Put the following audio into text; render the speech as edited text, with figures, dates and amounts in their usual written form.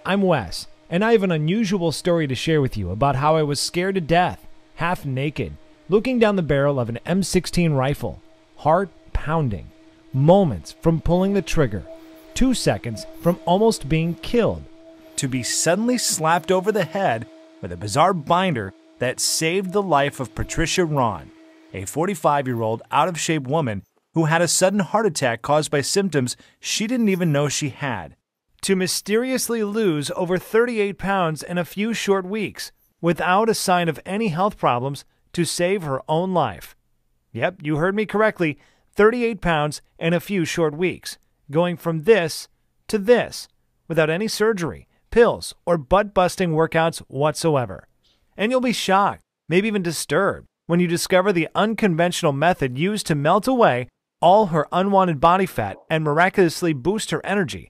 I'm Wes, and I have an unusual story to share with you about how I was scared to death, half naked, looking down the barrel of an M16 rifle, heart pounding, moments from pulling the trigger, 2 seconds from almost being killed, to be suddenly slapped over the head with a bizarre binder that saved the life of Patricia Ron, a 45-year-old out-of-shape woman who had a sudden heart attack caused by symptoms she didn't even know she had, to mysteriously lose over 38 pounds in a few short weeks without a sign of any health problems to save her own life. Yep, you heard me correctly, 38 pounds in a few short weeks, going from this to this, without any surgery, pills, or butt-busting workouts whatsoever. And you'll be shocked, maybe even disturbed, when you discover the unconventional method used to melt away all her unwanted body fat and miraculously boost her energy